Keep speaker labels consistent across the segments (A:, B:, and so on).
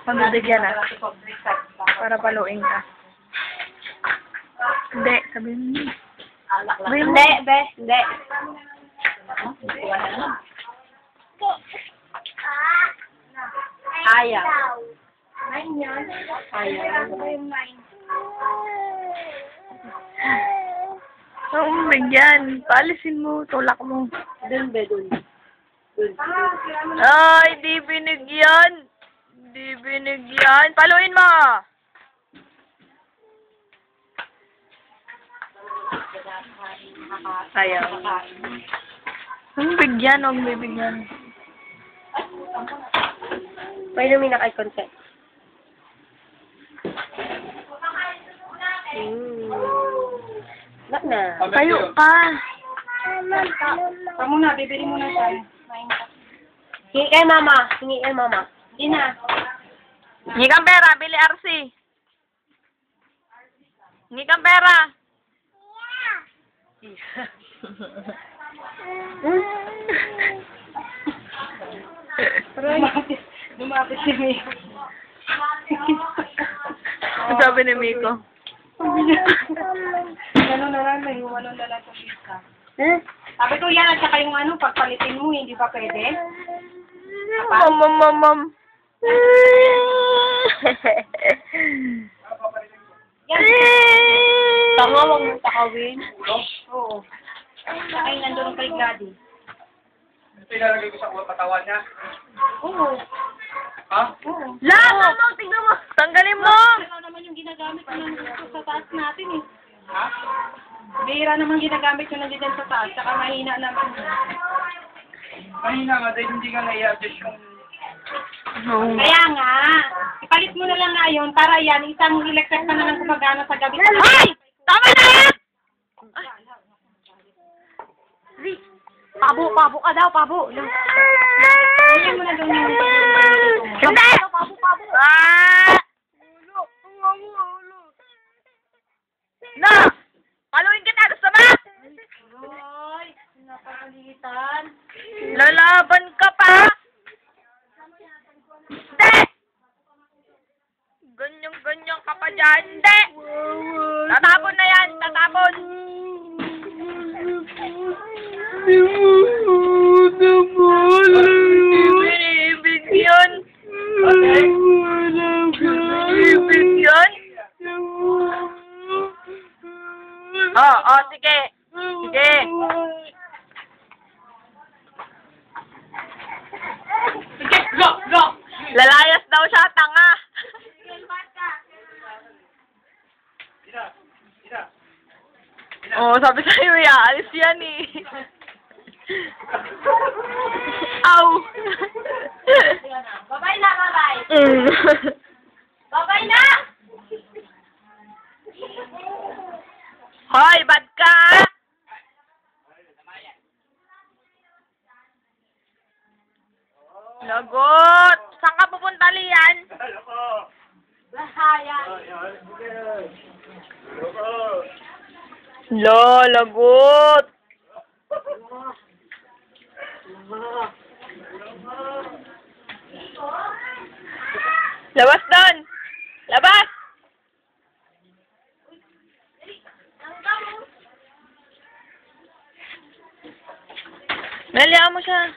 A: Pamibigyan na. Para paluin ka. Hindi, sabihin mo.
B: Hindi, be. Hindi. Ayaw. Ayaw.
A: Oo, bigyan. Paalisin mo, tulak mo.
B: Dun, be, dun.
A: Ay, di binigyan. Di binigyan. Paluin mo. Ayaw. Ang bigyan, huwag bibigyan.
B: Pwede may naka-consent. Wala na.
A: Tayo ka.
B: Pa muna, bibili muna tayo. Hingi kay mama. Hingi kay mama. Hindi na.
A: Hingi kang pera, bili RC. Hingi kang pera.
B: Lumapit si Miko.
A: Sabi ni Miko.
B: Gano'n na lang, may iwanan na lang sa pizza. Sabi ko yan, at saka yung ano, pagpalitin mo, hindi pa pwede?
A: Mam.
B: Yan. Tanga, huwag mong takawin. Oo. Saka yung nandun kay Gladys.
C: Ito ilalagay ko sa katawan niya.
B: Oo.
C: Ha?
B: Oo.
A: Lahat mo, tignan mo. Tanggalin mo.
B: Bira naman yung ginagamit ko nandito sa taas natin eh.
C: Ha?
B: Bira naman ginagamit ko nandito sa taas, saka mahina naman.
C: Mahina nga, dahil hindi ka na-i-adjust yung...
B: Kaya nga, ipalit mo na lang ngayon para yan, isang electric na lang gumagana sa gabi.
A: Hoy! Tama na yan!
B: Pabo ka daw, pabo. Iyan mo na doon yung
A: Hindi!
B: Pabo.
A: Ah! Na! Paluin kita, gusto mo?
B: Hoy, napakalitan.
A: Lalaban ka pa? Hindi! Ganyan ka pa dyan. Hindi! Tatapon na yan, tatapon. Ibig yun. Ibig yun. Sige. Sige.
B: Go!
A: Lalayas daw siya, tanga. Sabi sa'yo, alis yan eh. Aw.
B: Babay na, babay. Babay na!
A: Hoy, bad ka! Lagot! Saan ka pupunta, Lian?
B: Bahaya.
A: Lagot! Labas doon! Labas! Nalihan mo siya.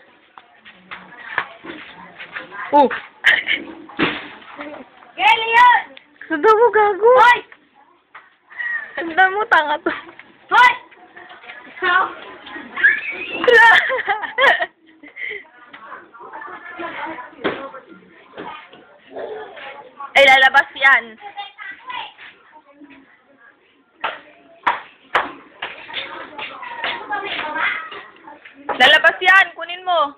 B: Geli yun!
A: Sunda mo, gago.
B: Hoy!
A: Sunda mo, tanga to.
B: Hoy! Ikaw?
A: Ay, lalabas yan. Lalabas yan, kunin mo.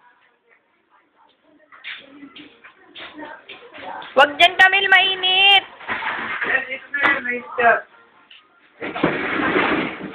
A: Wag dyan, Camille, mainit.
C: Yes, it's very nice.